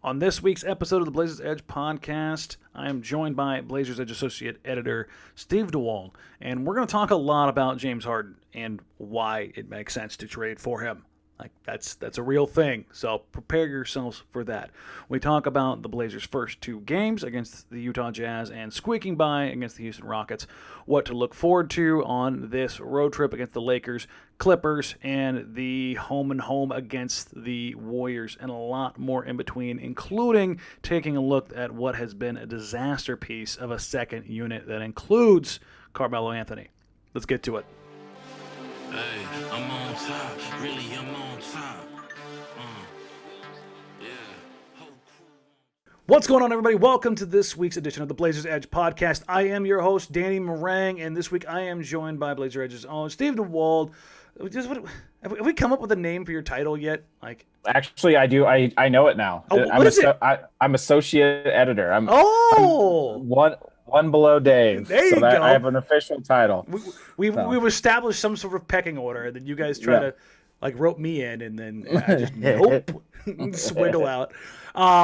On this week's episode of the Blazers Edge podcast, I am joined by Blazers Edge Associate Editor Steve Dewald, and we're going to talk a lot about James Harden and why it makes sense to trade for him. Like that's a real thing, so prepare yourselves for that. We talk about the Blazers' first two games against the Utah Jazz and squeaking by against the Houston Rockets, what to look forward to on this road trip against the Lakers, Clippers, and the home and home against the Warriors, and a lot more in between, including taking a look at what has been a disaster piece of a second unit that includes Carmelo Anthony. Let's get to it. Hey, I'm on top, really I'm on top. What's going on, everybody? Welcome to this week's edition of the Blazers Edge podcast. I am your host, Danny Marang, and this week I am joined by Blazer Edge's own Steve Dewald. Have we come up with a name for your title yet? Actually, I do. I know it now. What is it? I'm associate editor. I'm one below Dave. There you go. I have an official title. We've established some sort of pecking order, and then you guys try to rope me in, and then I just nope, swiggle out.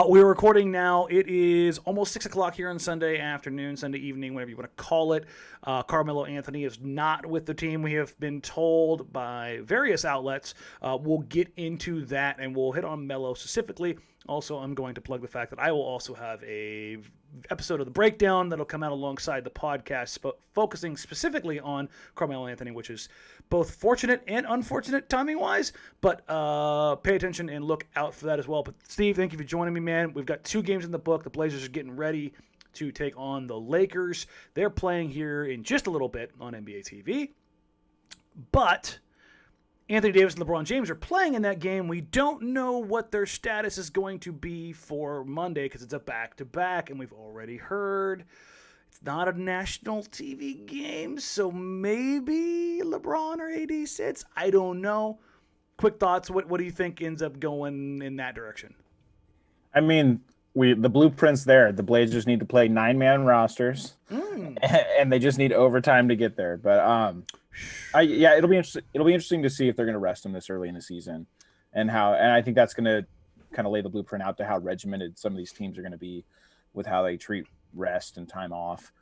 We're recording now. It is almost 6 o'clock here on Sunday afternoon, Sunday evening, whatever you want to call it. Carmelo Anthony is not with the team. We have been told by various outlets. We'll get into that, and we'll hit on Melo specifically. Also, I'm going to plug the fact that I will also have a episode of The Breakdown that'll come out alongside the podcast, focusing specifically on Carmelo Anthony, which is both fortunate and unfortunate timing-wise, but pay attention and look out for that as well. But Steve, thank you for joining me, man. We've got 2 games in the book. The Blazers are getting ready to take on the Lakers. They're playing here in just a little bit on NBA TV, but Anthony Davis and LeBron James are playing in that game. We don't know what their status is going to be for Monday because it's a back-to-back, and we've already heard it's not a national TV game, so maybe LeBron or AD sits. I don't know. Quick thoughts. What do you think ends up going in that direction? I mean, the blueprint's there. The Blazers need to play 9-man rosters, and they just need overtime to get there. But it'll be interesting. It'll be interesting to see if they're going to rest him this early in the season, and I think that's going to kind of lay the blueprint out to how regimented some of these teams are going to be with how they treat rest and time off.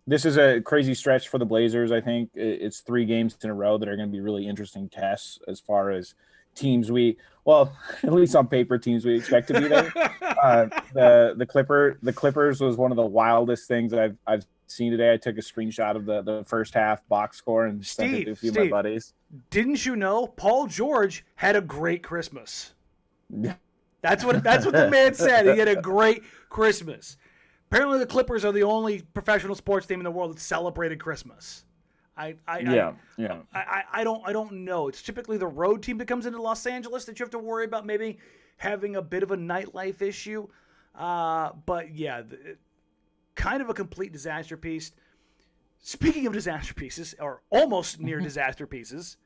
This is a crazy stretch for the Blazers. I think it's 3 games in a row that are going to be really interesting tests as far as teams at least on paper, teams we expect to be there. The Clippers was one of the wildest things I've seen today. I took a screenshot of the first half box score and sent it to a few of my buddies. Didn't you know Paul George had a great Christmas? That's what the man said. He had a great Christmas. Apparently, the Clippers are the only professional sports team in the world that celebrated Christmas. I don't know. It's typically the road team that comes into Los Angeles that you have to worry about maybe having a bit of a nightlife issue. But yeah, kind of a complete disaster piece. Speaking of disaster pieces, or almost near disaster pieces,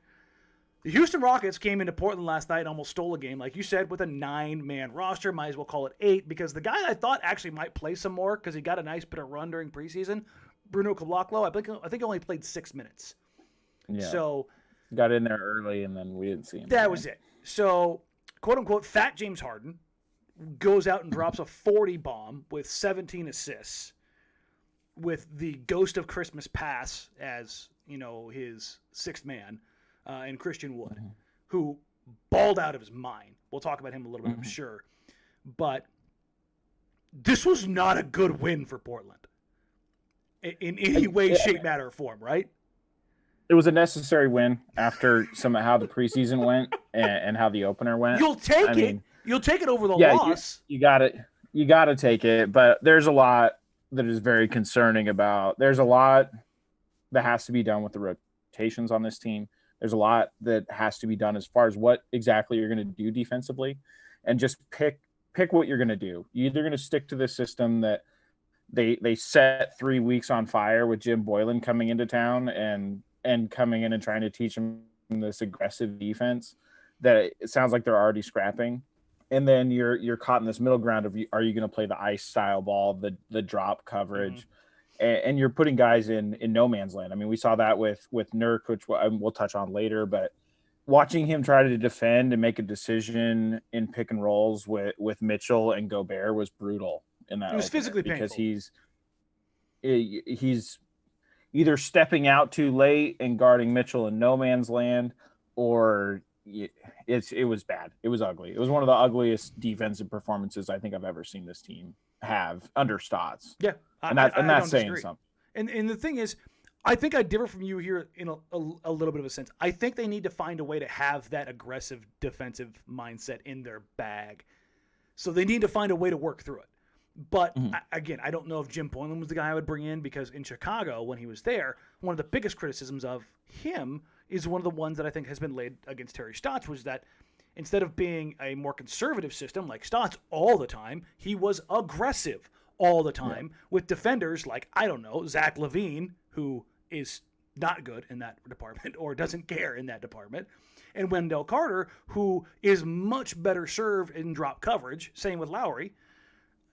the Houston Rockets came into Portland last night and almost stole a game, like you said, with a 9-man roster. Might as well call it 8 because the guy I thought actually might play some more because he got a nice bit of run during preseason, Bruno Caboclo, I think he only played 6 minutes. Yeah. So got in there early and then we didn't see him. That was it. So, quote unquote, fat James Harden goes out and drops a 40 bomb with 17 assists with the ghost of Christmas Pass as, his 6th man, and Christian Wood, who balled out of his mind. We'll talk about him a little bit, I'm sure. But this was not a good win for Portland in any way, shape, matter, or form, right? It was a necessary win after how the preseason went and how the opener went. You'll take it. You'll take it over the loss. You got it. You got to take it. But there's a lot that is very concerning about. There's a lot that has to be done with the rotations on this team. There's a lot that has to be done as far as what exactly you're going to do defensively, and just pick what you're going to do. You're either going to stick to the system that they set 3 weeks on fire with Jim Boylan coming into town and coming in and trying to teach them this aggressive defense that it sounds like they're already scrapping. And then you're caught in this middle ground of, are you going to play the ice style ball, the drop coverage, and you're putting guys in no man's land. I mean, we saw that with Nurkic, which we'll touch on later, but watching him try to defend and make a decision in pick and rolls with Mitchell and Gobert was brutal in that. It was physically because painful. he's either stepping out too late and guarding Mitchell in no man's land, or it was bad. It was ugly. It was one of the ugliest defensive performances I think I've ever seen this team have under Stotts. Yeah, and that's saying disagree. something. And the thing is, I think I differ from you here in a little bit of a sense. I think they need to find a way to have that aggressive defensive mindset in their bag. So they need to find a way to work through it. But again, I don't know if Jim Boylan was the guy I would bring in, because in Chicago, when he was there, one of the biggest criticisms of him is one of the ones that I think has been laid against Terry Stotts, was that instead of being a more conservative system like Stotts all the time, he was aggressive all the time with defenders like, I don't know, Zach LaVine, who is not good in that department or doesn't care in that department, and Wendell Carter, who is much better served in drop coverage. Same with Lowry.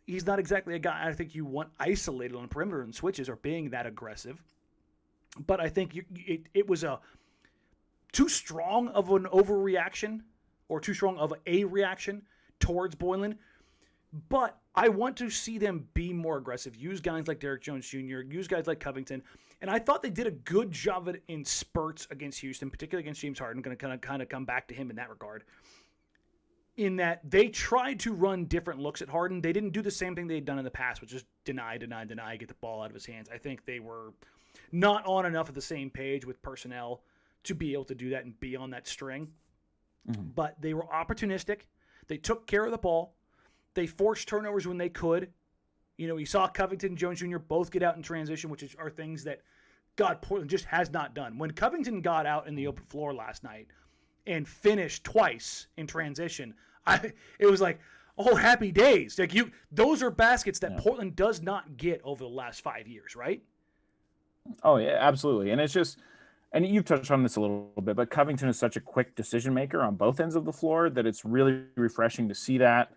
He's not exactly a guy I think you want isolated on perimeter and switches or being that aggressive. But I think it was too strong of an overreaction, or too strong of a reaction towards Boylan. But I want to see them be more aggressive. Use guys like Derrick Jones Jr., use guys like Covington. And I thought they did a good job of it in spurts against Houston, particularly against James Harden. I'm going to kind of come back to him in that regard. In that they tried to run different looks at Harden. They didn't do the same thing they had done in the past, which is deny, get the ball out of his hands. I think they were not on enough of the same page with personnel to be able to do that and be on that string. But they were opportunistic. They took care of the ball. They forced turnovers when they could. You know, you saw Covington and Jones Jr. both get out in transition, which are things that Portland just has not done. When Covington got out in the open floor last night and finished twice in transition, it was like, oh, happy days. Like those are baskets that Portland does not get over the last 5 years, right? Oh yeah, absolutely. And it's just, and you've touched on this a little bit, but Covington is such a quick decision maker on both ends of the floor that it's really refreshing to see that.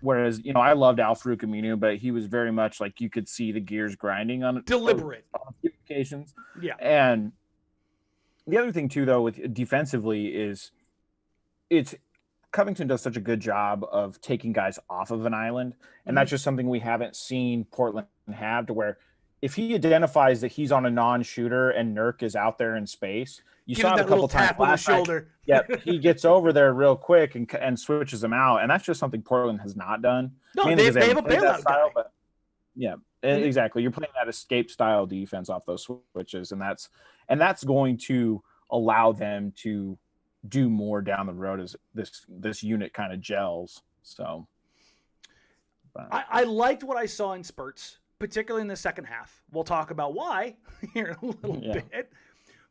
Whereas, you know, I loved Al-Farouq Aminu, but he was very much like you could see the gears grinding on deliberate on a few occasions. Yeah. And the other thing too, though, with defensively is Covington does such a good job of taking guys off of an island. And that's just something we haven't seen Portland have, to where if he identifies that he's on a non-shooter and Nurk is out there in space, you saw it a couple times tap on the shoulder. Yeah, he gets over there real quick and switches them out, and that's just something Portland has not done. No, they have a bailout guy. But yeah, exactly. You're playing that escape style defense off those switches, and that's going to allow them to do more down the road as this unit kind of gels. So, I liked what I saw in spurts, particularly in the second half. We'll talk about why here in a little bit,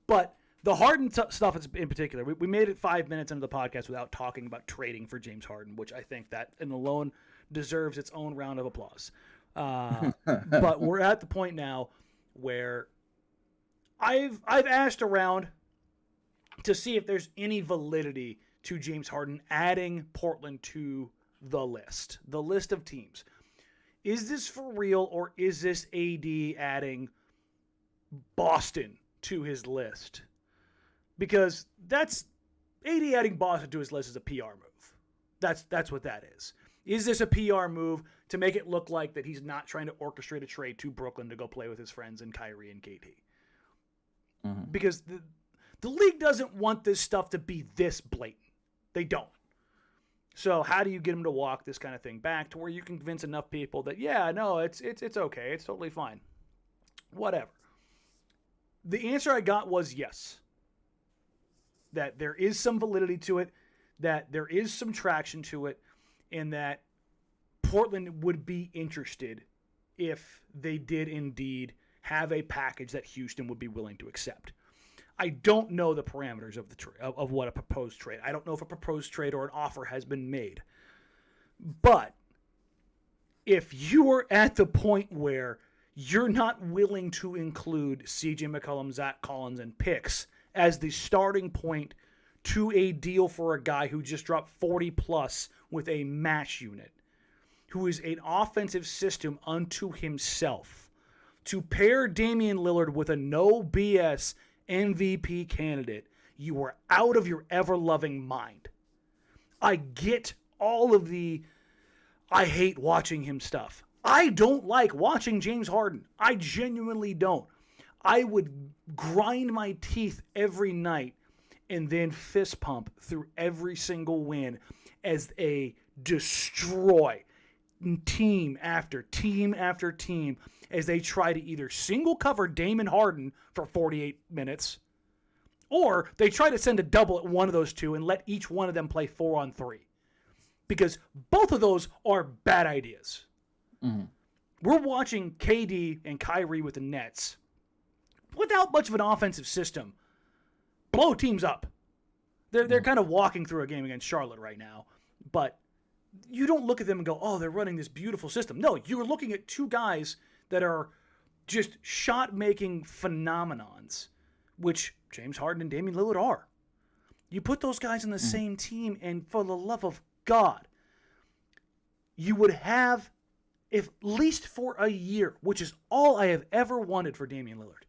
but the Harden stuff in particular, we made it 5 minutes into the podcast without talking about trading for James Harden, which I think that in alone deserves its own round of applause. But we're at the point now where I've asked around to see if there's any validity to James Harden adding Portland to the list of teams. Is this for real, or is this AD adding Boston to his list? Because that's AD adding Boston to his list is a PR move. That's what that is. Is this a PR move to make it look like that he's not trying to orchestrate a trade to Brooklyn to go play with his friends in Kyrie and KD? Because the league doesn't want this stuff to be this blatant. They don't. So how do you get him to walk this kind of thing back to where you can convince enough people that, yeah, no, it's okay. It's totally fine. Whatever. The answer I got was yes. That there is some validity to it, that there is some traction to it, and that Portland would be interested if they did indeed have a package that Houston would be willing to accept. I don't know the parameters of of what a proposed trade. I don't know if a proposed trade or an offer has been made. But if you are at the point where you're not willing to include CJ McCollum, Zach Collins, and picks as the starting point to a deal for a guy who just dropped 40 plus with a match unit, who is an offensive system unto himself, to pair Damian Lillard with a no BS MVP candidate, you are out of your ever-loving mind. I get all of the I hate watching him stuff. I don't like watching James Harden. I genuinely don't. I would grind my teeth every night and then fist pump through every single win as they destroy team after team after team as they try to either single cover Damon Harden for 48 minutes or they try to send a double at one of those two and let each one of them play 4-on-3. Because both of those are bad ideas. Mm-hmm. We're watching KD and Kyrie with the Nets without much of an offensive system blow teams up. They're kind of walking through a game against Charlotte right now, but you don't look at them and go, oh, they're running this beautiful system. No, you're looking at two guys that are just shot-making phenomenons, which James Harden and Damian Lillard are. You put those guys in the same team, and for the love of God, you would have, at least for a year, which is all I have ever wanted for Damian Lillard,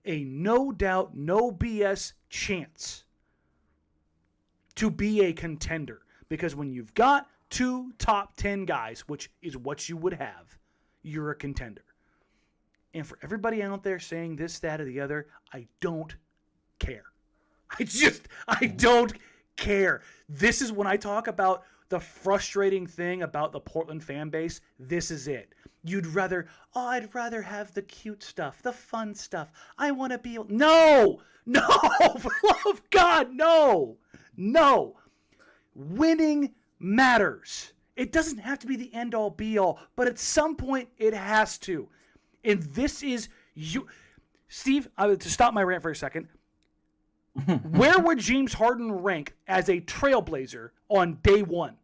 a no doubt, no BS chance to be a contender. Because when you've got two top 10 guys, which is what you would have, you're a contender. And for everybody out there saying this, that, or the other, I don't care. I don't care. This is when I talk about the frustrating thing about the Portland fan base. This is it. I'd rather have the cute stuff, the fun stuff. I want to be, no, for the love of God, no. Winning matters. It doesn't have to be the end all be all, but at some point it has to. And this is you, Steve, to stop my rant for a second. Where would James Harden rank as a trailblazer on day one?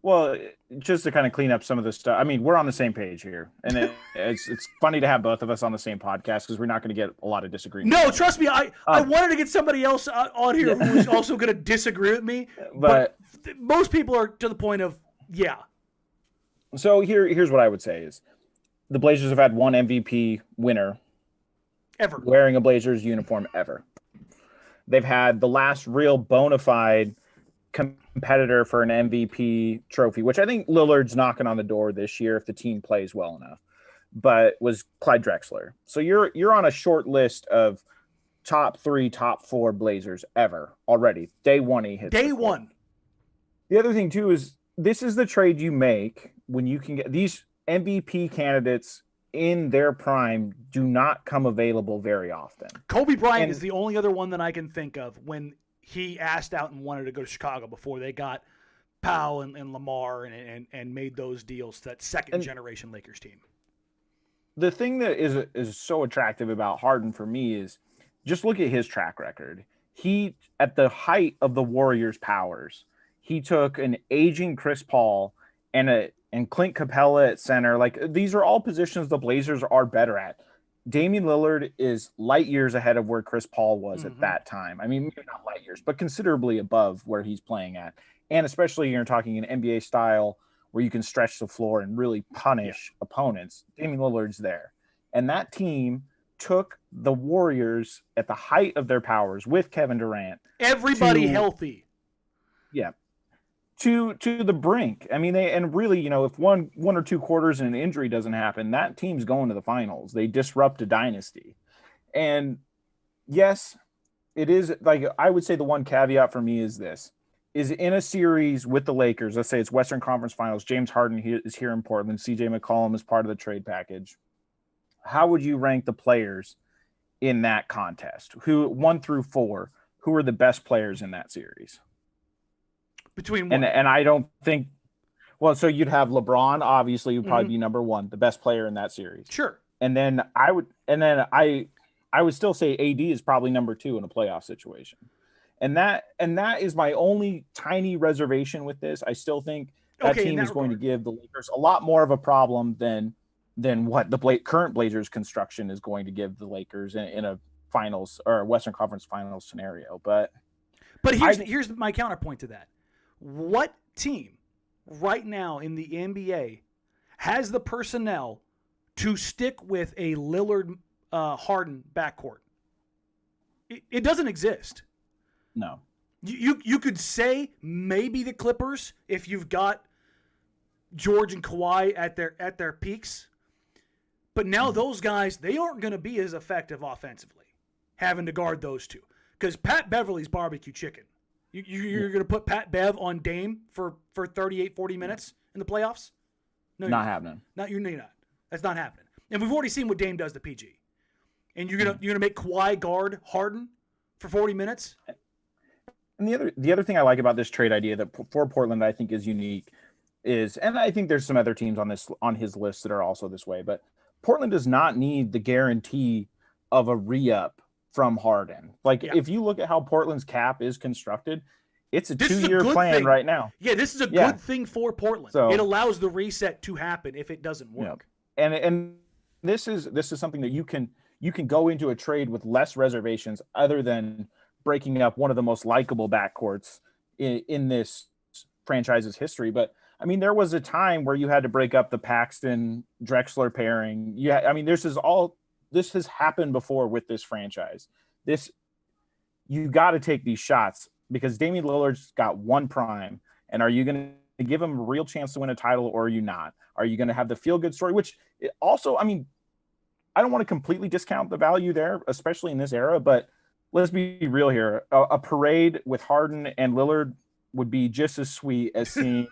Well, just to kind of clean up some of this stuff. I mean, we're on the same page here, and it's funny to have both of us on the same podcast because we're not going to get a lot of disagreement. No, trust me, I wanted to get somebody else on here who is also going to disagree with me, but most people are to the point of, yeah. So here's what I would say is the Blazers have had one MVP winner ever wearing a Blazers uniform ever. They've had the last real bona fide competitor for an MVP trophy, which I think Lillard's knocking on the door this year if the team plays well enough, but was Clyde Drexler. So you're on a short list of top 3, top 4 Blazers ever already. Day one he hits. Day one. The other thing too is this is the trade you make when you can get these MVP candidates in their prime do not come available very often. Kobe Bryant is the only other one that I can think of when he asked out and wanted to go to Chicago before they got Powell and Lamar and made those deals to that second-generation Lakers team. The thing that is so attractive about Harden for me is just look at his track record. He, at the height of the Warriors' powers, he took an aging Chris Paul and Clint Capella at center. Like, these are all positions the Blazers are better at. Damian Lillard is light years ahead of where Chris Paul was at that time. I mean, maybe not light years, but considerably above where he's playing at. And especially you're talking an NBA style where you can stretch the floor and really punish opponents. Damian Lillard's there. And that team took the Warriors at the height of their powers with Kevin Durant. Everybody healthy. Yeah. To the brink. I mean, and really, if one or two quarters and an injury doesn't happen, that team's going to the finals. They disrupt a dynasty. And yes, it is, like, I would say the one caveat for me is this, is in a series with the Lakers, let's say it's Western Conference Finals, James Harden is here in Portland, CJ McCollum is part of the trade package. How would you rank the players in that contest? Who 1 through 4, who are the best players in that series? Between and I don't think, well, so you'd have LeBron, obviously, would probably be number 1, the best player in that series. Sure. And then I would still say AD is probably number 2 in a playoff situation. And that is my only tiny reservation with this. I still think that team is going to give the Lakers a lot more of a problem than what the current Blazers construction is going to give the Lakers in a finals or Western Conference Finals scenario. But here's my counterpoint to that. What team right now in the NBA has the personnel to stick with a Lillard Harden backcourt? It doesn't exist. No. You could say maybe the Clippers if you've got George and Kawhi at their peaks. But now those guys, they aren't going to be as effective offensively, having to guard those two. Because Pat Beverly's barbecue chicken. You're going to put Pat Bev on Dame for 38, 40 minutes in the playoffs? No, not happening. You're not. That's not happening. And we've already seen what Dame does to PG. And you're gonna make Kawhi guard Harden for 40 minutes? And the other thing I like about this trade idea that for Portland I think is unique is, and I think there's some other teams on his list that are also this way, but Portland does not need the guarantee of a re-up from Harden. If you look at how Portland's cap is constructed, it's a 2-year plan right now. Yeah, this is a good thing for Portland. So, it allows the reset to happen if it doesn't work. Yeah. And this is something that you can go into a trade with less reservations other than breaking up one of the most likable backcourts in this franchise's history. But I mean, there was a time where you had to break up the Paxton Drexler pairing. Yeah, I mean, this has happened before with this franchise. You got to take these shots because Damian Lillard's got one prime. And are you going to give him a real chance to win a title or are you not? Are you going to have the feel-good story? Which also, I mean, I don't want to completely discount the value there, especially in this era, but let's be real here. A parade with Harden and Lillard would be just as sweet as seeing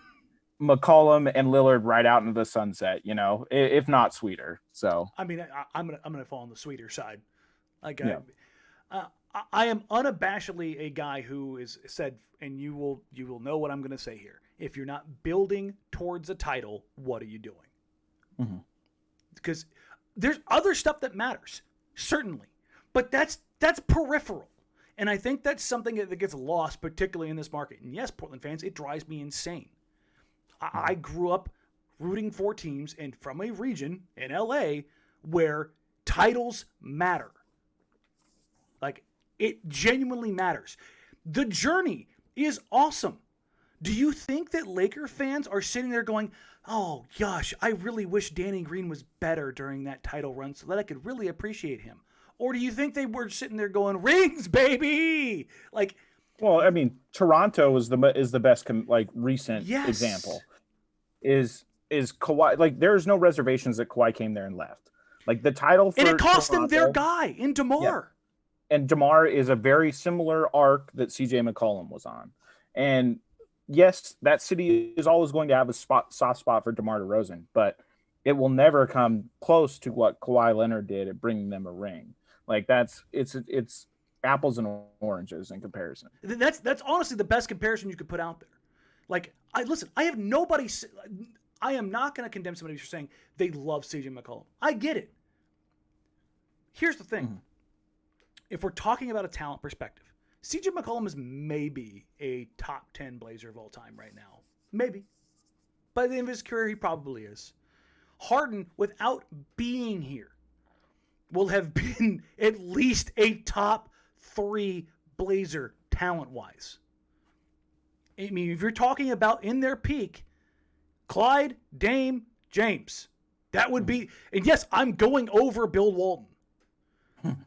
McCollum and Lillard right out into the sunset, if not sweeter. So I mean, I'm gonna fall on the sweeter side. I am unabashedly a guy who is said, and you will know what I'm going to say here. If you're not building towards a title, what are you doing? Mm-hmm. Because there's other stuff that matters, certainly, but that's peripheral. And I think that's something that gets lost, particularly in this market. And yes, Portland fans, it drives me insane. I grew up rooting for teams and from a region in LA where titles matter. Like, it genuinely matters. The journey is awesome. Do you think that Laker fans are sitting there going, oh gosh, I really wish Danny Green was better during that title run so that I could really appreciate him? Or do you think they were sitting there going, rings, baby? Well, I mean, Toronto is the best recent example. Is Kawhi, there's no reservations that Kawhi came there and left. The title for and it cost Toronto, them their guy in DeMar. Yeah. And DeMar is a very similar arc that CJ McCollum was on. And yes, that city is always going to have a soft spot for DeMar DeRozan, but it will never come close to what Kawhi Leonard did at bringing them a ring. It's apples and oranges in comparison. That's honestly the best comparison you could put out there. I have nobody. I am not going to condemn somebody for saying they love CJ McCollum. I get it. Here's the thing. Mm-hmm. If we're talking about a talent perspective, CJ McCollum is maybe a top 10 Blazer of all time right now. Maybe. By the end of his career, he probably is. Harden, without being here, will have been at least a top 3 Blazer talent-wise. I mean, if you're talking about in their peak, Clyde, Dame, James, that would be... And yes, I'm going over Bill Walton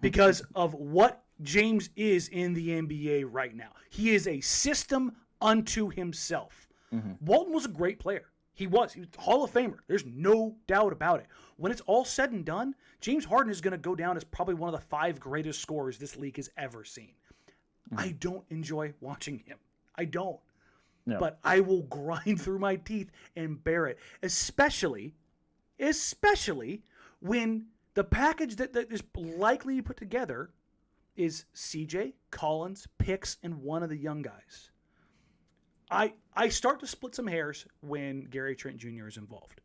because of what James is in the NBA right now. He is a system unto himself. Mm-hmm. Walton was a great player. He was Hall of Famer. There's no doubt about it. When it's all said and done, James Harden is going to go down as probably one of the 5 greatest scorers this league has ever seen. Mm-hmm. I don't enjoy watching him. I don't. No. But I will grind through my teeth and bear it, especially when the package that is likely to put together is CJ, Collins, picks, and one of the young guys. I start to split some hairs when Gary Trent Jr. is involved.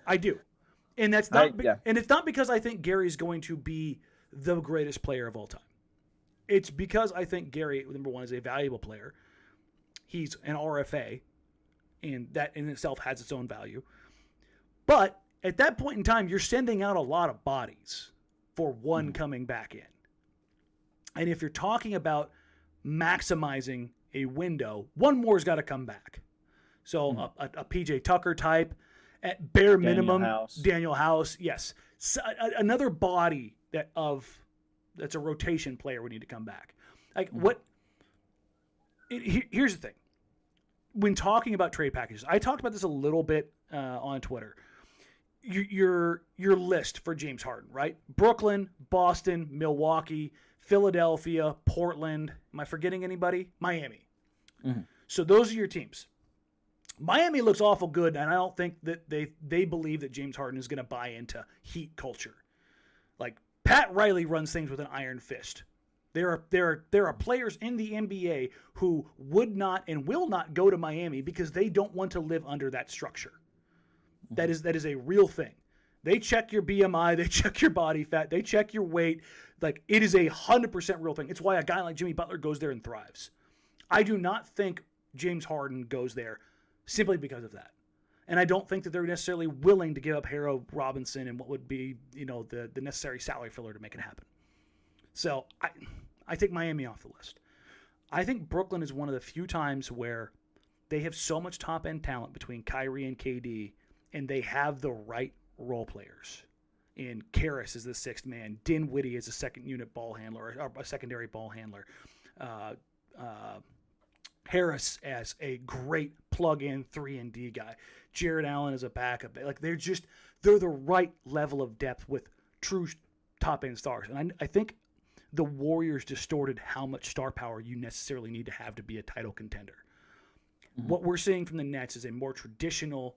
I do. And that's not and it's not because I think Gary's going to be the greatest player of all time. It's because I think Gary, number one, is a valuable player. He's an RFA, and that in itself has its own value. But at that point in time, you're sending out a lot of bodies for one coming back in. And if you're talking about maximizing a window, one more's got to come back. So a PJ Tucker type, at bare minimum, Daniel House, yes. So, another body that's a rotation player would need to come back. Like here's the thing. When talking about trade packages, I talked about this a little bit on Twitter. Your list for James Harden, right? Brooklyn, Boston, Milwaukee, Philadelphia, Portland. Am I forgetting anybody? Miami. Mm-hmm. So those are your teams. Miami looks awful good, and I don't think that they believe that James Harden is going to buy into Heat culture. Like Pat Riley runs things with an iron fist. There are players in the NBA who would not and will not go to Miami because they don't want to live under that structure. That is a real thing. They check your BMI, they check your body fat, they check your weight. Like, it is 100% real thing. It's why a guy like Jimmy Butler goes there and thrives. I do not think James Harden goes there simply because of that. And I don't think that they're necessarily willing to give up Harold Robinson and what would be, the necessary salary filler to make it happen. So I take Miami off the list. I think Brooklyn is one of the few times where they have so much top-end talent between Kyrie and KD, and they have the right role players. And Karras is the sixth man. Dinwiddie is a second-unit ball handler, or a secondary ball handler. Harris as a great plug-in 3-and-D guy. Jared Allen as a backup. Like, they're the right level of depth with true top-end stars. And I think the Warriors distorted how much star power you necessarily need to be a title contender. Mm-hmm. What we're seeing from the Nets is a more traditional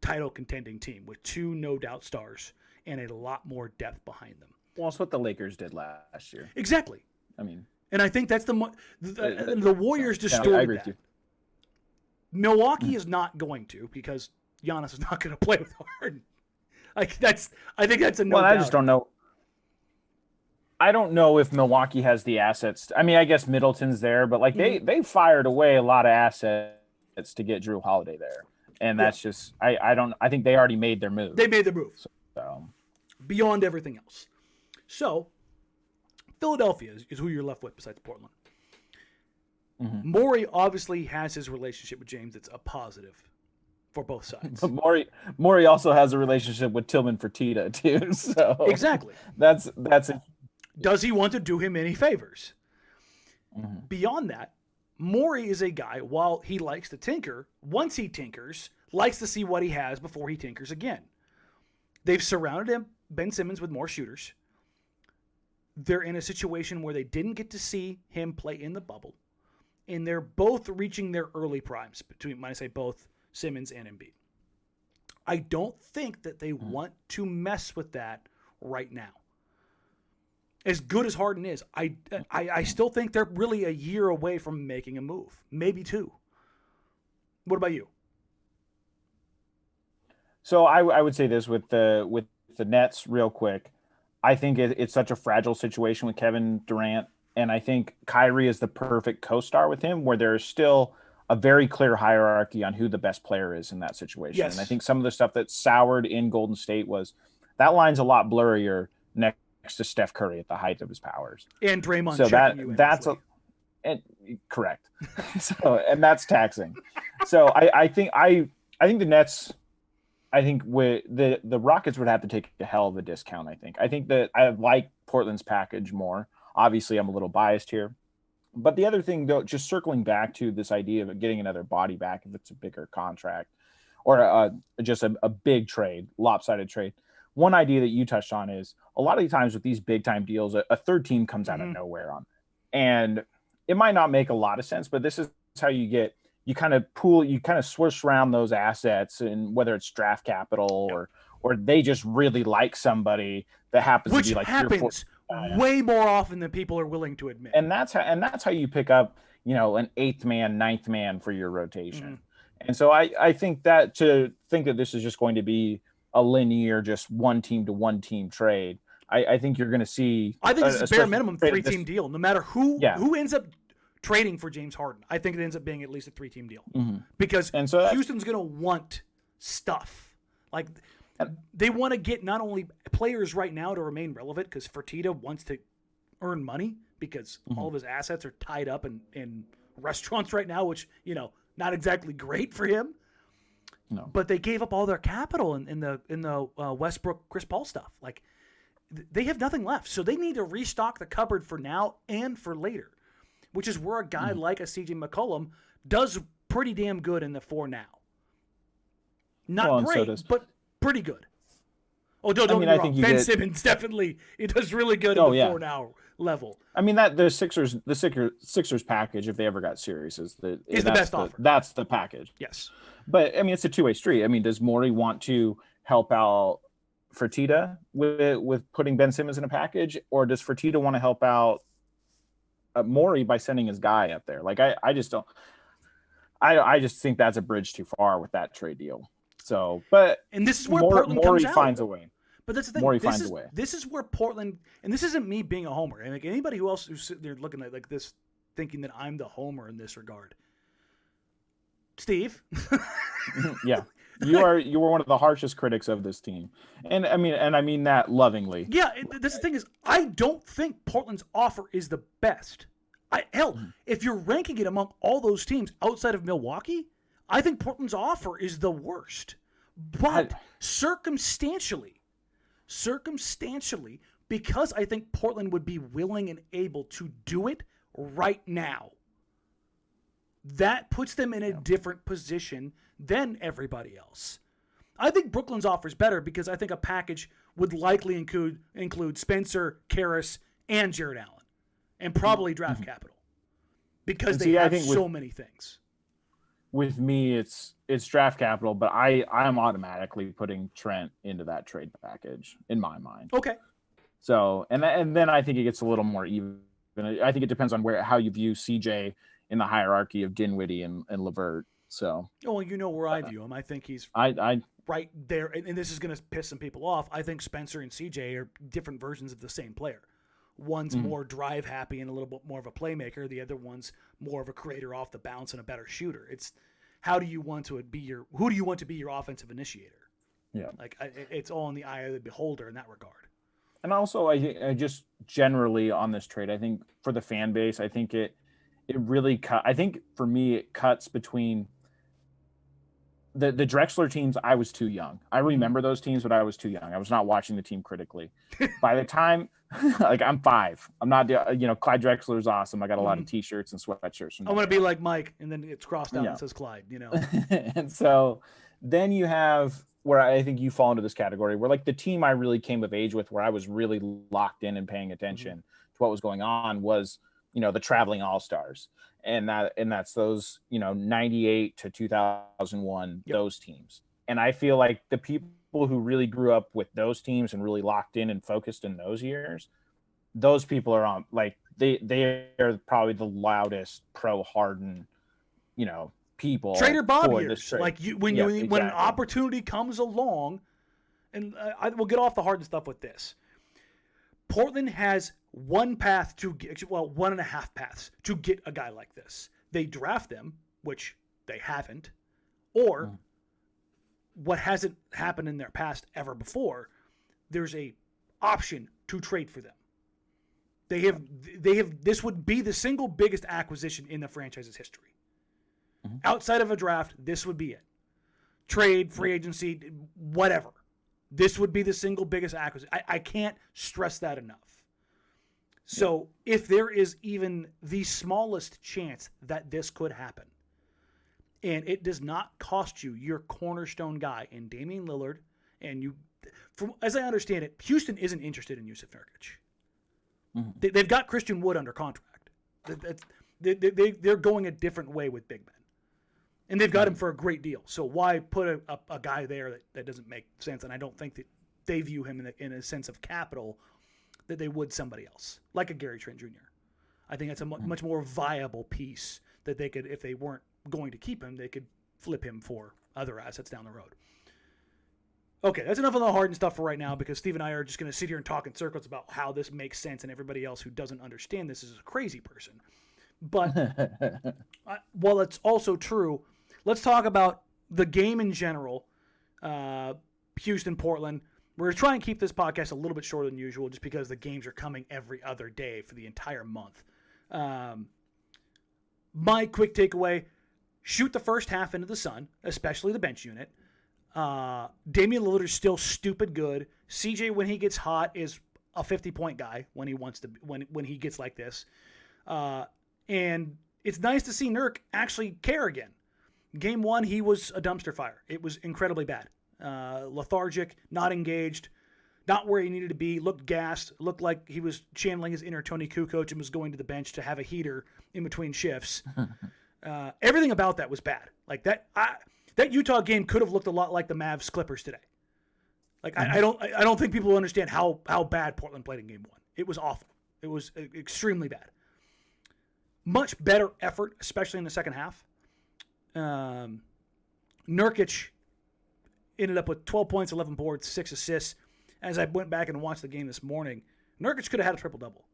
title contending team with two no-doubt stars and a lot more depth behind them. Well, that's what the Lakers did last year. Exactly. I mean, and I think that's the Warriors distorted I agree that. with you. Milwaukee is not going to, because Giannis is not going to play with Harden. I think that's a no. Well, I just don't know. I don't know if Milwaukee has the assets. I mean, I guess Middleton's there, but like they fired away a lot of assets to get Drew Holiday there, and that's just I think they already made their move. They made their move. So beyond everything else. So Philadelphia is who you're left with besides Portland. Mm-hmm. Morey obviously has his relationship with James. It's a positive for both sides. But Morey also has a relationship with Tillman Fertitta too. So exactly. That's a. Does he want to do him any favors? Mm-hmm. Beyond that, Morey is a guy, while he likes to tinker, once he tinkers, likes to see what he has before he tinkers again. They've surrounded Ben Simmons with more shooters. They're in a situation where they didn't get to see him play in the bubble. And they're both reaching their early primes, when I say both Simmons and Embiid. I don't think that they want to mess with that right now. As good as Harden is, I still think they're really a year away from making a move, maybe two. What about you? So I would say this with the Nets real quick. I think it's such a fragile situation with Kevin Durant, and I think Kyrie is the perfect co-star with him, where there's still a very clear hierarchy on who the best player is in that situation. Yes. And I think some of the stuff that soured in Golden State was that line's a lot blurrier next to Steph Curry at the height of his powers. And Draymond. So correct. And that's taxing. So I think the Nets. I think with the Rockets would have to take a hell of a discount. I think that I like Portland's package more. Obviously, I'm a little biased here, but the other thing, though, just circling back to this idea of getting another body back if it's a bigger contract or just a big trade, lopsided trade. One idea that you touched on is a lot of the times with these big time deals, a third team comes out of nowhere on it, and it might not make a lot of sense, but this is how you kind of swish around those assets, and whether it's draft capital or they just really like somebody that happens to be like happens way more often than people are willing to admit. And that's how you pick up, an eighth man, ninth man for your rotation. Mm-hmm. And so I think that to think that this is just going to be a linear, just one team to one team trade, I think you're going to see. I think this is a bare minimum 3-team deal, no matter who ends up trading for James Harden. I think it ends up being at least a 3-team deal, because Houston's going to want stuff. Like, they want to get not only players right now to remain relevant, because Fertitta wants to earn money because all of his assets are tied up in restaurants right now, which, not exactly great for him. No. But they gave up all their capital in the Westbrook Chris Paul stuff. Like, they have nothing left, so they need to restock the cupboard for now and for later. which is where a guy like a CJ McCollum does pretty damn good in the 4 now. Not great, but pretty good. Oh, don't get me wrong. Ben Simmons definitely it does really good in the 4 now level. I mean that the Sixers package, if they ever got serious, is the best offer. That's the package. Yes. But I mean it's a two-way street. I mean, does Morey want to help out Fertitta with putting Ben Simmons in a package, or does Fertitta want to help out Morey by sending his guy up there? Like I just don't. I just think that's a bridge too far with that trade deal. So, and this is where Portland comes out. Morey finds a way. But that's the thing. Morey finds a way. This is where Portland, and this isn't me being a homer. And like anybody who's sitting there looking at like this, thinking that I'm the homer in this regard. Steve. Yeah, you are one of the harshest critics of this team, and I mean that lovingly. Yeah, this the thing is, I don't think Portland's offer is the best. If you're ranking it among all those teams outside of Milwaukee, I think Portland's offer is the worst. But circumstantially, because I think Portland would be willing and able to do it right now, that puts them in a different position than everybody else. I think Brooklyn's offer is better because I think a package would likely include Spencer, Karras, and Jared Allen, and probably draft capital because they have so many things. With me, it's draft capital, but I'm automatically putting Trent into that trade package in my mind. Okay. So and then I think it gets a little more even. I think it depends on how you view CJ in the hierarchy of Dinwiddie and LeVert. So. Well, you know where I view him. I think he's right there, and this is going to piss some people off. I think Spencer and CJ are different versions of the same player. One's more drive happy and a little bit more of a playmaker. The other one's more of a creator off the bounce and a better shooter. It's who do you want to be your offensive initiator? Yeah. Like it's all in the eye of the beholder in that regard. And also I just generally on this trade, I think for the fan base, I think it really I think for me, it cuts between the Drexler teams. I was too young. I remember those teams, but I was too young. I was not watching the team critically. By the time, like I'm 5, I'm not. Clyde Drexler is awesome. I got a lot of T-shirts and sweatshirts. I want to be like Mike, and then it's crossed out and says Clyde. And so then you have where I think you fall into this category, where like the team I really came of age with, where I was really locked in and paying attention to what was going on, was the traveling all-stars. And that's those 98 to 2001 those teams. And I feel like the people who really grew up with those teams and really locked in and focused in those years, those people are on like they are probably the loudest pro Harden people. Trader Bob years, like when an opportunity comes along, and we'll get off the Harden stuff with this. Portland has one path to get, 1.5 paths to get a guy like this. They draft them, which they haven't, or what hasn't happened in their past ever before, there's a option to trade for them. They have this would be the single biggest acquisition in the franchise's history. Outside of a draft, this would be it. Trade, free agency, whatever. This would be the single biggest acquisition. I can't stress that enough. So if there is even the smallest chance that this could happen, and it does not cost you your cornerstone guy in Damian Lillard, and as I understand it, Houston isn't interested in Jusuf Nurkic. They've got Christian Wood under contract. They're going a different way with big men. And they've got him for a great deal. So why put a guy there that doesn't make sense? And I don't think that they view him in a sense of capital that they would somebody else, like a Gary Trent Jr. I think that's a much more viable piece that they could, if they weren't going to keep him, they could flip him for other assets down the road. Okay, that's enough of the Harden stuff for right now, because Steve and I are just going to sit here and talk in circles about how this makes sense, and everybody else who doesn't understand this is a crazy person. But while it's also true, let's talk about the game in general. Houston, Portland. We're going to try and keep this podcast a little bit shorter than usual just because the games are coming every other day for the entire month. My quick takeaway, shoot the first half into the sun, especially the bench unit. Damian Lillard is still stupid good. CJ, when he gets hot, is a 50-point guy when he wants to. When he gets like this. And it's nice to see Nurk actually care again. Game 1, he was a dumpster fire. It was incredibly bad. Lethargic, not engaged, not where he needed to be, looked gassed, looked like he was channeling his inner Tony Kukoc and was going to the bench to have a heater in between shifts. Everything about that was bad. Like that Utah game could have looked a lot like the Mavs Clippers today. Like I don't think people understand how bad Portland played in game 1. It was awful. It was extremely bad. Much better effort, especially in the second half. Nurkic ended up with 12 points, 11 boards, 6 assists. As I went back and watched the game this morning, Nurkic could have had a triple-double.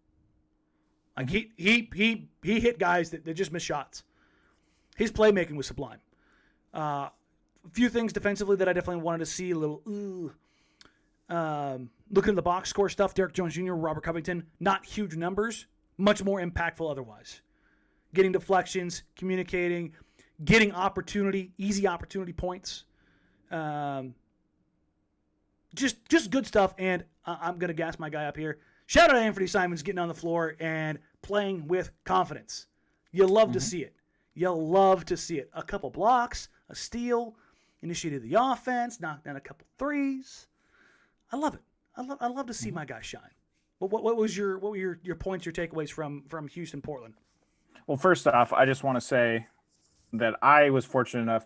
Like he hit guys that just missed shots. His playmaking was sublime. A few things defensively that I definitely wanted to see. A little looking at the box score stuff, Derek Jones Jr., Robert Covington, not huge numbers, much more impactful otherwise. Getting deflections, communicating, getting opportunity, easy opportunity points. Just good stuff, and I'm going to gas my guy up here. Shout out to Anthony Simons getting on the floor and playing with confidence. You love to see it. You'll love to see it. A couple blocks, a steal, initiated the offense, knocked down a couple threes. I love it. I love to see my guy shine. What were your points, your takeaways from Houston, Portland? Well, first off, I just want to say that I was fortunate enough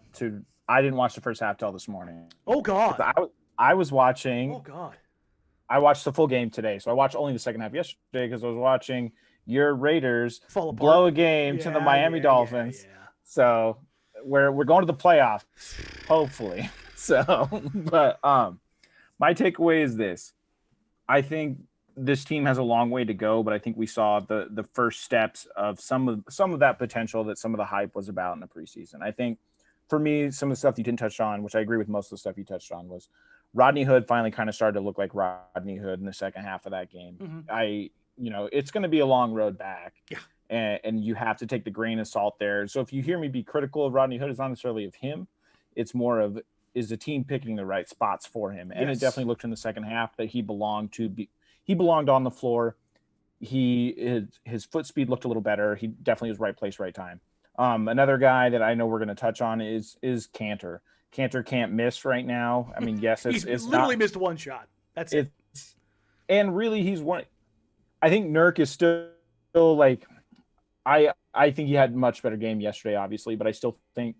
I didn't watch the first half till this morning. Oh God. I was watching. Oh God. I watched the full game today, so I watched only the second half yesterday because I was watching your Raiders blow a game to the Miami Dolphins. Yeah. So we're going to the playoffs, hopefully. So, but my takeaway is this: I think this team has a long way to go, but I think we saw the first steps of some of that potential that some of the hype was about in the preseason. I think for me, some of the stuff you didn't touch on, which I agree with most of the stuff you touched on, was Rodney Hood finally kind of started to look like Rodney Hood in the second half of that game. It's going to be a long road back. Yeah. And you have to take the grain of salt there. So if you hear me be critical of Rodney Hood, it's not necessarily of him. It's more of, is the team picking the right spots for him? And It definitely looked in the second half that he belonged on the floor. His foot speed looked a little better. He definitely was right place, right time. Another guy that I know we're going to touch on is Kanter. Kanter can't miss right now. I mean, yes, it's literally missed one shot. That's it. And really, he's one. I think Nurk is still like, I think he had a much better game yesterday, obviously, but I still think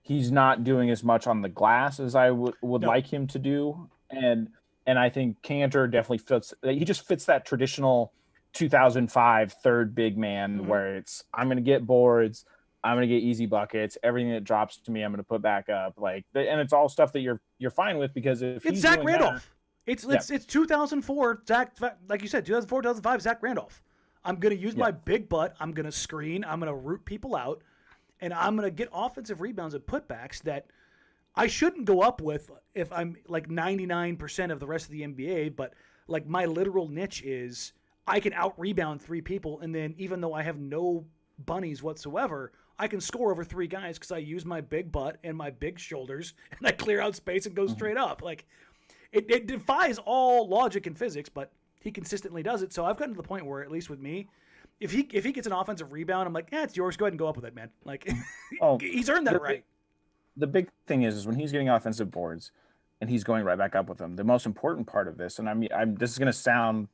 he's not doing as much on the glass as I would like him to do. And I think Kanter definitely fits. He just fits that traditional 2005 third big man where it's, I'm going to get boards, I'm going to get easy buckets. Everything that drops to me, I'm going to put back up. And it's all stuff that you're fine with because if it's he's Zach doing Randolph. That, it's 2004 Zach, like you said, 2004, 2005 Zach Randolph. I'm going to use my big butt. I'm going to screen. I'm going to root people out, and I'm going to get offensive rebounds and putbacks that I shouldn't go up with if I'm like 99% of the rest of the NBA. But like my literal niche is I can out rebound 3 people, and then even though I have no bunnies whatsoever, I can score over 3 guys because I use my big butt and my big shoulders, and I clear out space and go straight up. Like it defies all logic and physics, but he consistently does it. So I've gotten to the point where, at least with me, if he gets an offensive rebound, I'm like, it's yours. Go ahead and go up with it, man. Like he's earned that right. The big thing is when he's getting offensive boards and he's going right back up with them. The most important part of this, and I'm going to sound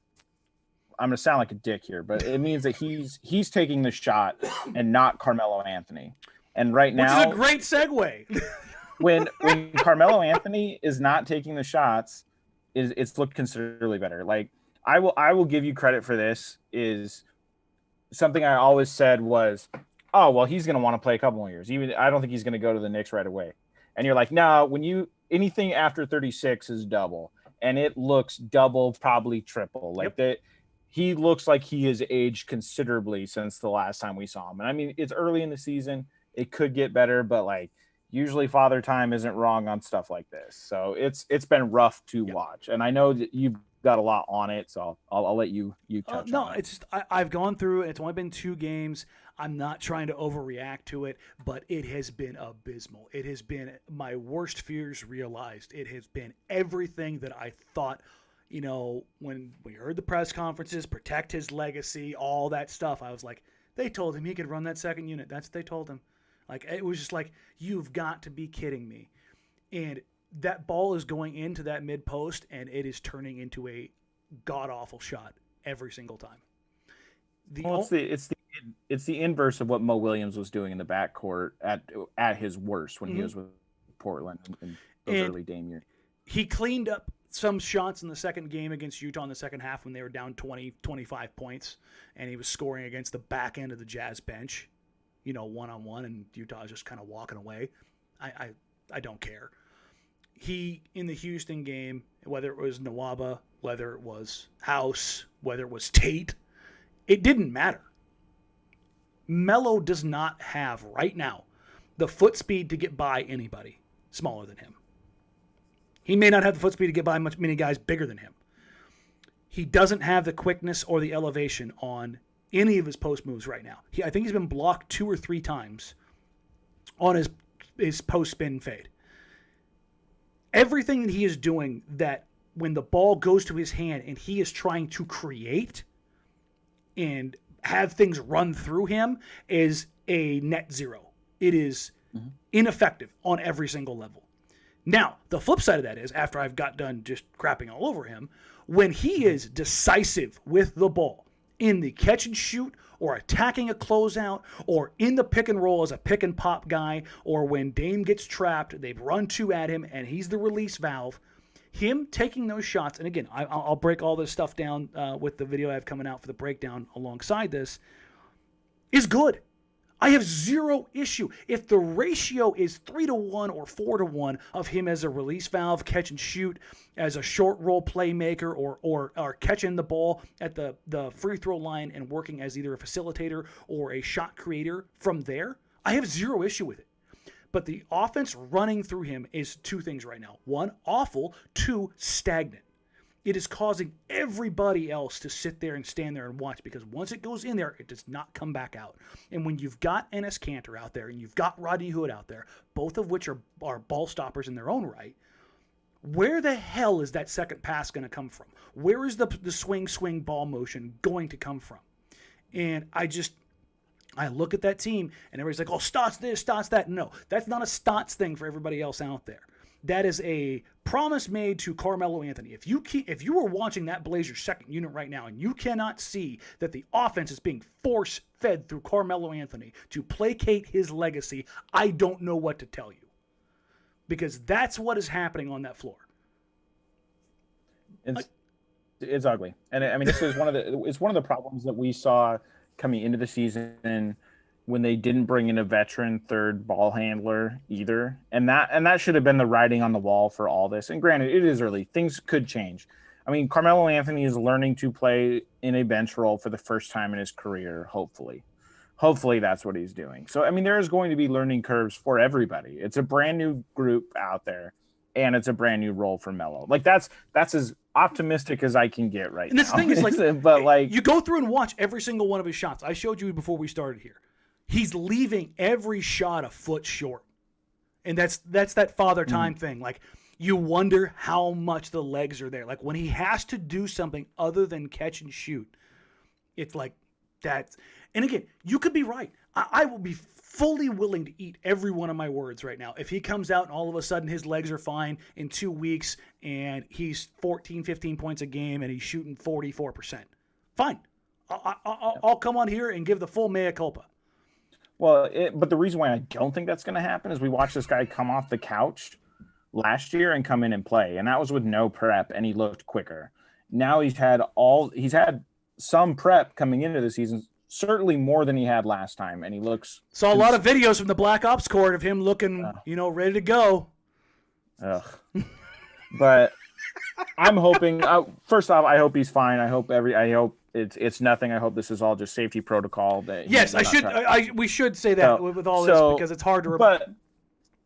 like a dick here, but it means that he's taking the shot and not Carmelo Anthony. And right now, which is a great segue. when Carmelo Anthony is not taking the shots, it's looked considerably better. Like I will give you credit for this. Is something I always said was, oh well, he's going to want to play a couple more years. Even I don't think he's going to go to the Knicks right away. And you're like, no, anything after 36 is double, and it looks double, probably triple. Like that. He looks like he has aged considerably since the last time we saw him. And I mean, it's early in the season. It could get better, but like usually Father Time isn't wrong on stuff like this. So it's been rough to watch. And I know that you've got a lot on it, so I'll let you touch on it. It's just, I've gone through it. It's only been 2 games. I'm not trying to overreact to it, but it has been abysmal. It has been my worst fears realized. It has been everything that I thought. When we heard the press conferences, protect his legacy, all that stuff, I was like, They told him he could run that second unit. That's what they told him. Like, it was just like, you've got to be kidding me. And that ball is going into that mid post, and it is turning into a god awful shot every single time. It's the inverse of what Mo Williams was doing in the backcourt at his worst when he was with Portland in those early Dame years. He cleaned up some shots in the second game against Utah in the second half when they were down 20, 25 points, and he was scoring against the back end of the Jazz bench, one-on-one, and Utah is just kind of walking away. I don't care. He, in the Houston game, whether it was Nwaba, whether it was House, whether it was Tate, it didn't matter. Melo does not have, right now, the foot speed to get by anybody smaller than him. He may not have the foot speed to get by many guys bigger than him. He doesn't have the quickness or the elevation on any of his post moves right now. I think he's been blocked 2 or 3 times on his post spin fade. Everything that he is doing, that when the ball goes to his hand and he is trying to create and have things run through him, is a net zero. It is ineffective on every single level. Now, the flip side of that is, after I've got done just crapping all over him, when he is decisive with the ball in the catch and shoot, or attacking a closeout, or in the pick and roll as a pick and pop guy, or when Dame gets trapped, they've run 2 at him and he's the release valve, him taking those shots, and again, I'll break all this stuff down with the video I have coming out for the breakdown alongside this, is good. I have zero issue. If the ratio is 3-1 or 4-1 of him as a release valve, catch and shoot, as a short roll playmaker, or catching the ball at the free throw line and working as either a facilitator or a shot creator from there, I have zero issue with it. But the offense running through him is 2 things right now. 1, awful. 2, stagnant. It is causing everybody else to sit there and stand there and watch, because once it goes in there, it does not come back out. And when you've got Enes Kanter out there and you've got Rodney Hood out there, both of which are ball stoppers in their own right, where the hell is that second pass going to come from? Where is the swing ball motion going to come from? And I look at that team and everybody's like, oh, Stotts this, Stotts that. No, that's not a Stotts thing for everybody else out there. That is a promise made to Carmelo Anthony. If you are watching that Blazers second unit right now and you cannot see that the offense is being force-fed through Carmelo Anthony to placate his legacy, I don't know what to tell you. Because that's what is happening on that floor. It's ugly. And I mean, it's one of the problems that we saw coming into the season, when they didn't bring in a veteran third ball handler either. And that should have been the writing on the wall for all this. And granted, it is early. Things could change. I mean, Carmelo Anthony is learning to play in a bench role for the first time in his career, hopefully. Hopefully that's what he's doing. So, I mean, there is going to be learning curves for everybody. It's a brand new group out there, and it's a brand new role for Melo. Like, that's as optimistic as I can get right now. And this thing is like, but like, you go through and watch every single one of his shots. I showed you before we started here. He's leaving every shot a foot short. And that's that father time thing. Like, you wonder how much the legs are there. Like, when he has to do something other than catch and shoot, it's like that. And again, you could be right. I will be fully willing to eat every one of my words right now. If he comes out and all of a sudden his legs are fine in 2 weeks and he's 14, 15 points a game and he's shooting 44%. Fine. I'll come on here and give the full mea culpa. Well, but the reason why I don't think that's going to happen is we watched this guy come off the couch last year and come in and play, and that was with no prep, and he looked quicker. Now he's had some prep coming into the season, certainly more than he had last time, and he looks. Saw a lot of videos from the Black Ops court of him looking, ready to go. Ugh. But I'm hoping. First off, I hope he's fine. I hope it's nothing. I hope this is all just safety protocol. Yes, we should say that with all this, because it's hard to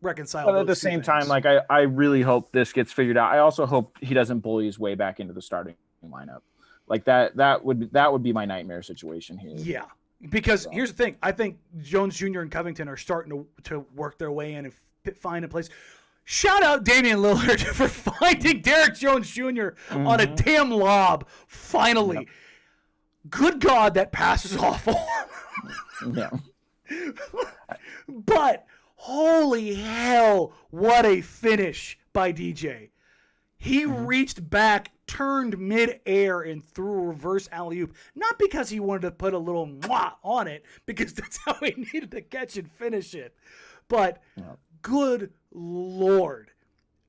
reconcile. But at the same time, like I really hope this gets figured out. I also hope he doesn't bully his way back into the starting lineup. Like that would be my nightmare situation here. Yeah, because here's the thing. I think Jones Jr. and Covington are starting to work their way in and find a place. Shout out Damian Lillard for finding Derrick Jones Jr. on a damn lob. Finally. Yep. Good God, that pass is awful. Yeah. But holy hell, what a finish by DJ. He reached back, turned mid-air, and threw a reverse alley-oop. Not because he wanted to put a little mwah on it, because that's how he needed to catch and finish it. But good Lord.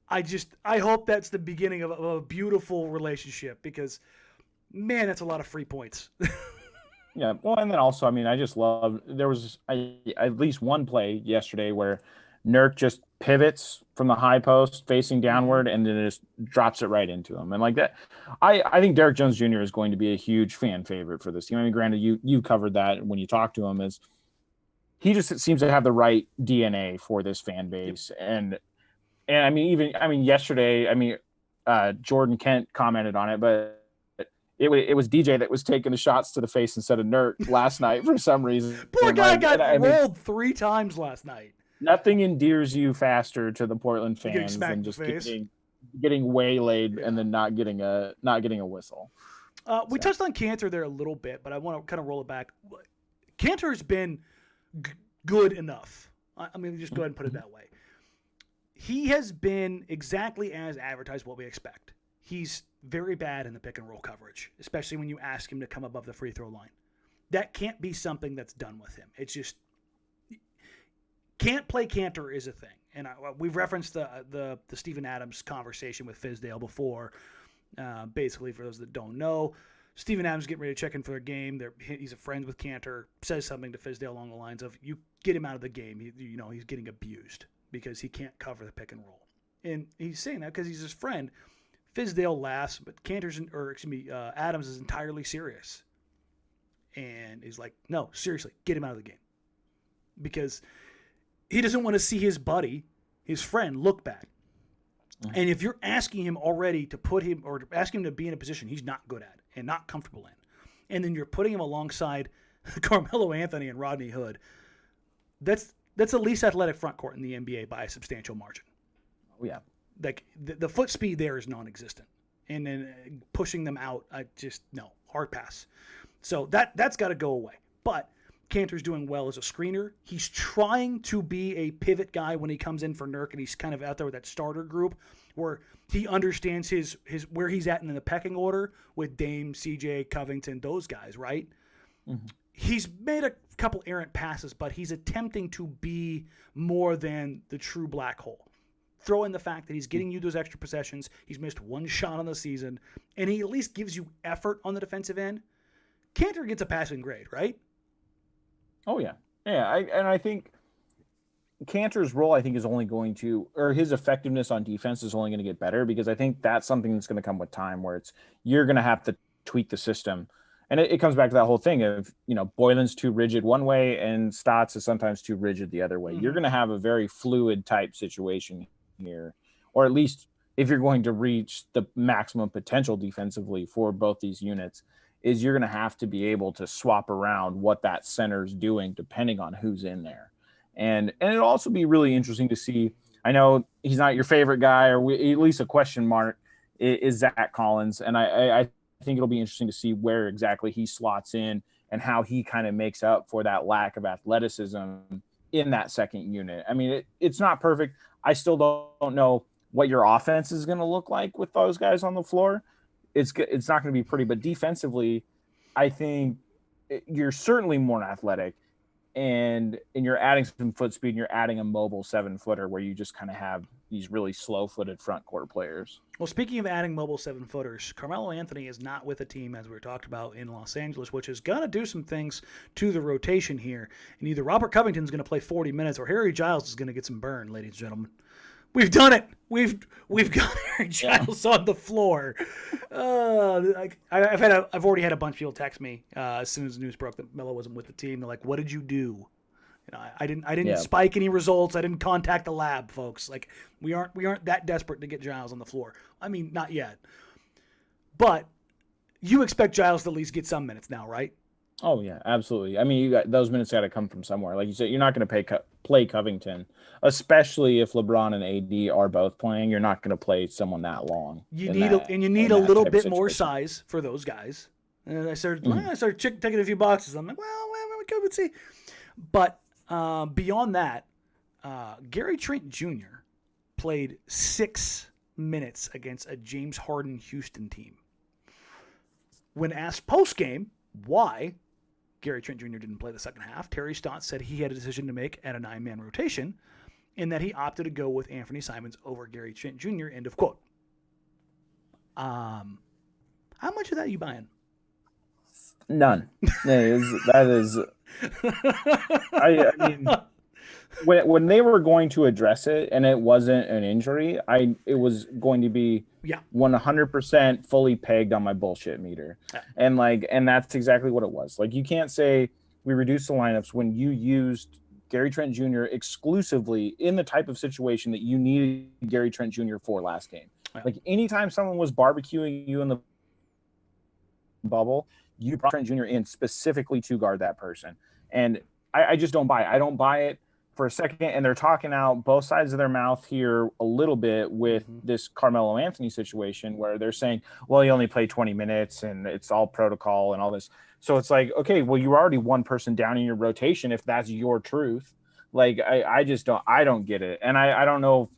I hope that's the beginning of a beautiful relationship, because, man, that's a lot of free points. Yeah, well, and then also, I mean, I just love, there was at least one play yesterday where Nurk just pivots from the high post facing downward and then just drops it right into him. And like that, I think Derrick Jones Jr. is going to be a huge fan favorite for this team. I mean, granted, you covered that when you talked to him, is he just seems to have the right DNA for this fan base. And I mean, yesterday, Jordan Kent commented on it, but it was DJ that was taking the shots to the face instead of Nurk last night for some reason. Poor guy got rolled 3 times last night. Nothing endears you faster to the Portland fans than just getting waylaid and then not getting a whistle. We touched on Kanter there a little bit, but I want to kind of roll it back. Kanter's been good enough. I mean, just go ahead and put it that way. He has been exactly as advertised what we expect. He's very bad in the pick and roll coverage, especially when you ask him to come above the free throw line. That can't be something that's done with him. It's just can't play Kanter is a thing. And we've referenced the Steven Adams conversation with Fizdale before. Basically, for those that don't know, Steven Adams getting ready to check in for a game. He's a friend with Kanter, says something to Fizdale along the lines of, you get him out of the game. He's getting abused because he can't cover the pick and roll. And he's saying that because he's his friend. Fizdale laughs, but Adams is entirely serious. And he's like, no, seriously, get him out of the game. Because he doesn't want to see his buddy, his friend, look bad. Mm-hmm. And if you're asking him already to put him, or asking him to be in a position he's not good at and not comfortable in, and then you're putting him alongside Carmelo Anthony and Rodney Hood, that's the least athletic front court in the NBA by a substantial margin. Oh, yeah. Like, the foot speed there is non-existent. And then pushing them out, hard pass. So that's got to go away. But Kanter's doing well as a screener. He's trying to be a pivot guy when he comes in for Nurk, and he's kind of out there with that starter group where he understands his where he's at in the pecking order with Dame, CJ, Covington, those guys, right? Mm-hmm. He's made a couple errant passes, but he's attempting to be more than the true black hole. Throw in the fact that he's getting you those extra possessions. He's missed 1 shot on the season, and he at least gives you effort on the defensive end. Kanter gets a passing grade, right? Oh, yeah. Yeah, I think Kanter's role, is only going to, or his effectiveness on defense is only going to get better, because I think that's something that's going to come with time, where you're going to have to tweak the system. And it comes back to that whole thing of, Boylan's too rigid one way and Stotts is sometimes too rigid the other way. Mm-hmm. You're going to have a very fluid type situation here, or at least if you're going to reach the maximum potential defensively for both these units, is you're going to have to be able to swap around what that center's doing depending on who's in there. And it'll also be really interesting to see. I know he's not your favorite guy, or at least a question mark is Zach Collins. And I think it'll be interesting to see where exactly he slots in and how he kind of makes up for that lack of athleticism in that second unit. I mean, it's not perfect. I still don't know what your offense is going to look like with those guys on the floor. It's not going to be pretty, but defensively, I think you're certainly more athletic, and you're adding some foot speed, and you're adding a mobile 7-footer where you just kind of have these really slow-footed front court players. Well, speaking of adding mobile 7-footers, Carmelo Anthony is not with a team, as we were talked about, in Los Angeles, which is going to do some things to the rotation here. And either Robert Covington's going to play 40 minutes or Harry Giles is going to get some burn, ladies and gentlemen. We've done it. We've got Harry Giles on the floor. I've already had a bunch of people text me as soon as the news broke that Melo wasn't with the team. They're like, "What did you do?" I didn't spike any results. I didn't contact the lab, folks. Like, we aren't that desperate to get Giles on the floor. I mean, not yet. But you expect Giles to at least get some minutes now, right? Oh yeah, absolutely. I mean, those minutes got to come from somewhere. Like you said, you're not going to play Covington, especially if LeBron and AD are both playing. You're not going to play someone that long. You need a little bit more size for those guys. And I started taking a few boxes. I'm like, well, we could see. But beyond that, Gary Trent Jr. played 6 minutes against a James Harden Houston team. When asked post-game why Gary Trent Jr. didn't play the second half, Terry Stotts said he had a decision to make at a 9-man rotation and that he opted to go with Anthony Simons over Gary Trent Jr., end of quote. How much of that are you buying? None. That is I mean, when they were going to address it and it wasn't an injury, it was going to be 100% fully pegged on my bullshit meter. Yeah. And that's exactly what it was. Like, you can't say we reduced the lineups when you used Gary Trent Jr. exclusively in the type of situation that you needed Gary Trent Jr. for last game. Yeah. Like, anytime someone was barbecuing you in the bubble, you brought Trent Jr. in specifically to guard that person. And I just don't buy it. I don't buy it for a second. And they're talking out both sides of their mouth here a little bit with this Carmelo Anthony situation where they're saying, well, he only played 20 minutes and it's all protocol and all this. So it's like, okay, well, you're already one person down in your rotation if that's your truth. Like, I just don't get it. And I don't know.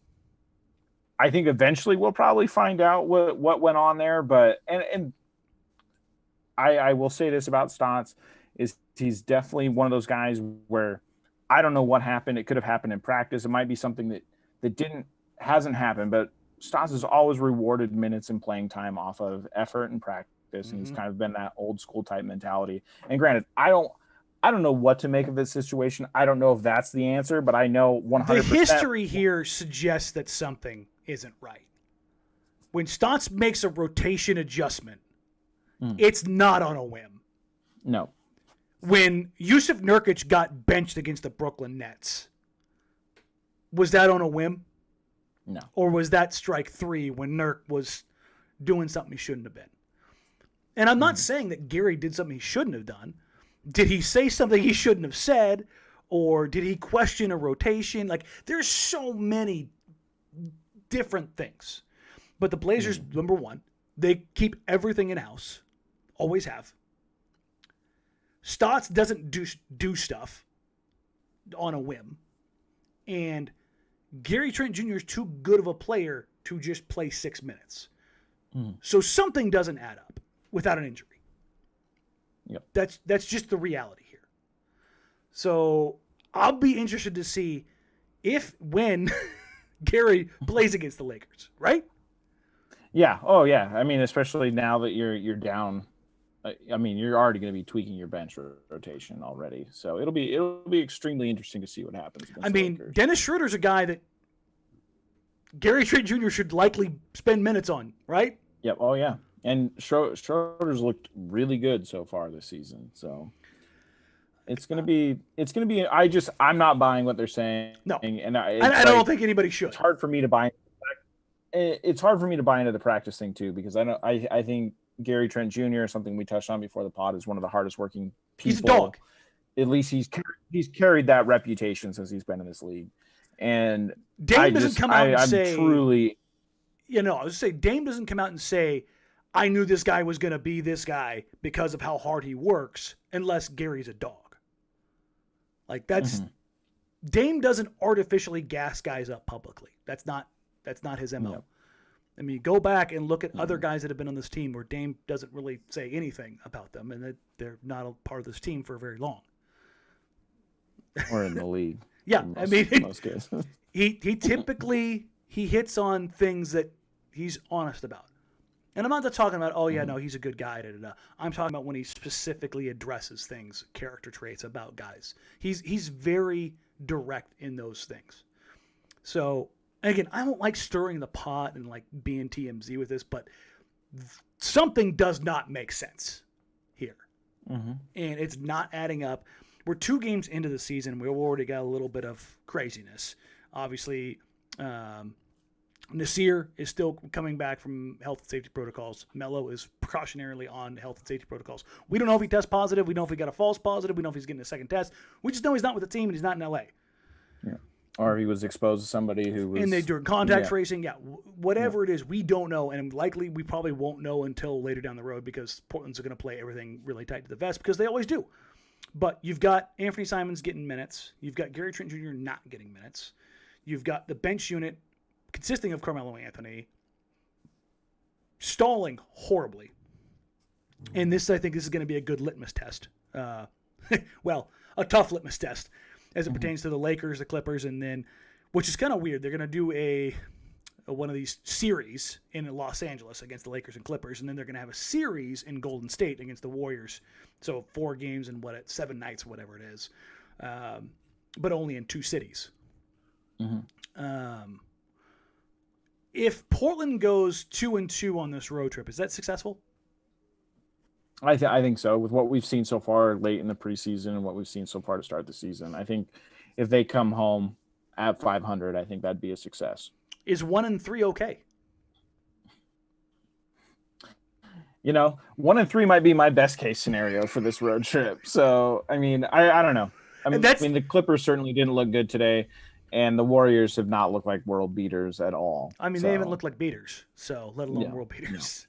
I think eventually we'll probably find out what went on there. But and I will say this about Stotts is he's definitely one of those guys where I don't know what happened. It could have happened in practice. It might be something that hasn't happened, but Stotts has always rewarded minutes and playing time off of effort and practice. And he's kind of been that old school type mentality. And granted, I don't know what to make of this situation. I don't know if that's the answer, but I know 100%. The history here suggests that something isn't right. When Stotts makes a rotation adjustment, it's not on a whim. No. When Jusuf Nurkic got benched against the Brooklyn Nets, was that on a whim? No. Or was that strike 3 when Nurk was doing something he shouldn't have been? And I'm not saying that Gary did something he shouldn't have done. Did he say something he shouldn't have said? Or did he question a rotation? Like, there's so many different things. But the Blazers, number one, they keep everything in-house. Always have. Stotts doesn't do stuff on a whim. And Gary Trent Jr. is too good of a player to just play 6 minutes. So something doesn't add up without an injury. Yep. That's just the reality here. So I'll be interested to see when Gary plays against the Lakers, right? Yeah. Oh, yeah. I mean, especially now that you're down. I mean, you're already going to be tweaking your bench rotation already, so it'll be extremely interesting to see what happens. I mean, Dennis Schroeder's a guy that Gary Trent Jr. should likely spend minutes on, right? Yep. Oh, yeah. And Schroeder's looked really good so far this season, so it's going to be. I'm not buying what they're saying. No, and I don't think anybody should. It's hard for me to buy. It's hard for me to buy into the practice thing too, because I think Gary Trent Jr., something we touched on before the pod, is one of the hardest working people. He's a dog. At least he's carried that reputation since he's been in this league. And Dame doesn't come out and say, truly, I was say Dame doesn't come out and say, I knew this guy was going to be this guy because of how hard he works, unless Gary's a dog. Like, that's Dame doesn't artificially gas guys up publicly. That's not his MO. Yep. I mean, go back and look at other guys that have been on this team where Dame doesn't really say anything about them, and that they're not a part of this team for very long. Or in the league. Yeah, in most cases. he typically hits on things that he's honest about. And I'm not just talking about, he's a good guy. I'm talking about when he specifically addresses things, character traits about guys. He's very direct in those things. So, again, I don't like stirring the pot and like being TMZ with this, but something does not make sense here. And it's not adding up. We're 2 games into the season. We've already got a little bit of craziness. Obviously, Nasir is still coming back from health and safety protocols. Melo is precautionarily on health and safety protocols. We don't know if he tests positive. We don't know if he got a false positive. We don't know if he's getting a second test. We just know he's not with the team and he's not in L.A. Yeah. Or he was exposed to somebody who was... And they do contact tracing. Yeah, whatever it is, we don't know. And likely we probably won't know until later down the road because Portland's going to play everything really tight to the vest because they always do. But you've got Anthony Simons getting minutes. You've got Gary Trent Jr. not getting minutes. You've got the bench unit consisting of Carmelo Anthony stalling horribly. And I think this is going to be a good litmus test. Well, a tough litmus test as it pertains to the Lakers, the Clippers, and then, which is kind of weird, they're going to do one of these series in Los Angeles against the Lakers and Clippers, and then they're going to have a series in Golden State against the Warriors. So 4 games in 7 nights, whatever it is, but only in 2 cities. Mm-hmm. If Portland goes 2-2 on this road trip, is that successful? I think so. With what we've seen so far late in the preseason and what we've seen so far to start the season, I think if they come home at 500, I think that'd be a success. Is 1-3 okay? 1-3 might be my best case scenario for this road trip. So, I mean, I don't know. I mean, the Clippers certainly didn't look good today, and the Warriors have not looked like world beaters at all. I mean, they haven't looked like beaters, so let alone world beaters.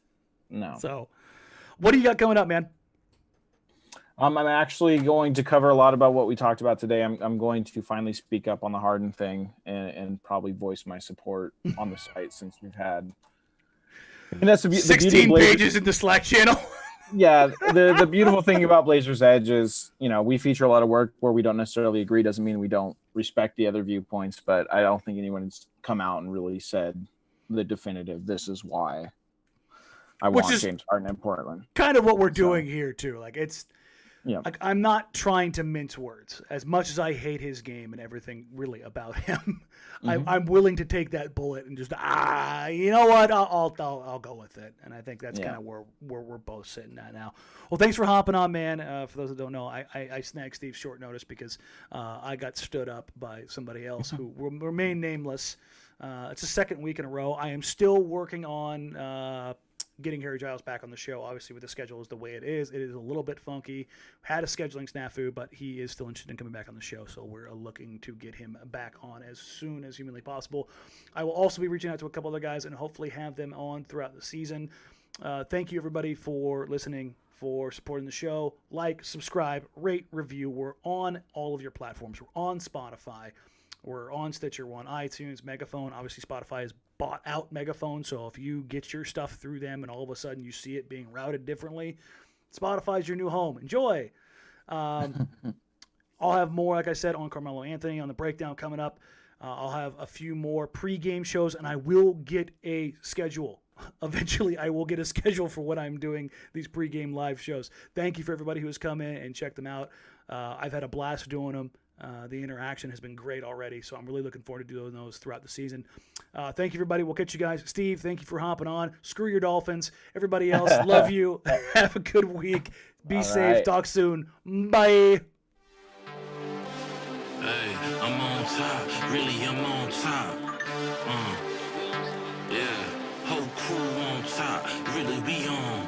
No. So, what do you got coming up, man? I'm actually going to cover a lot about what we talked about today. I'm going to finally speak up on the Harden thing and probably voice my support on the site since we've had. And that's 16 pages in the Slack channel. Yeah, the beautiful thing about Blazers Edge is, we feature a lot of work where we don't necessarily agree. Doesn't mean we don't respect the other viewpoints, but I don't think anyone's come out and really said the definitive, this is why I want James Harden in Portland. Kind of what we're doing here too. Like it's, yeah. Like I'm not trying to mince words. As much as I hate his game and everything really about him, I'm willing to take that bullet and just you know what? I'll go with it. And I think that's kind of where we're both sitting at now. Well, thanks for hopping on, man. For those that don't know, I snagged Steve short notice because I got stood up by somebody else who will remain nameless. It's the 2nd week in a row. I am still working on getting Harry Giles back on the show. Obviously, with the schedule is the way it is a little bit funky. Had a scheduling snafu, but he is still interested in coming back on the show, so we're looking to get him back on as soon as humanly possible. I will also be reaching out to a couple other guys and hopefully have them on throughout the season. Thank you, everybody, for listening, for supporting the show. Like, subscribe, rate, review. We're on all of your platforms. We're on Spotify. We're on Stitcher, we're on iTunes, Megaphone. Obviously, Spotify has bought out Megaphone, so if you get your stuff through them and all of a sudden you see it being routed differently, Spotify's your new home. Enjoy. I'll have more, like I said, on Carmelo Anthony, on the breakdown coming up. I'll have a few more pregame shows, and I will get a schedule. Eventually, I will get a schedule for what I'm doing, these pregame live shows. Thank you for everybody who has come in and checked them out. I've had a blast doing them. The interaction has been great already, so I'm really looking forward to doing those throughout the season. Thank you, everybody. We'll catch you guys. Steve, thank you for hopping on. Screw your Dolphins. Everybody else, love you. Have a good week. Be safe. Right. Talk soon. Bye. Hey, I'm on top. Really, I'm on top. Yeah, whole crew on top. Really, we on.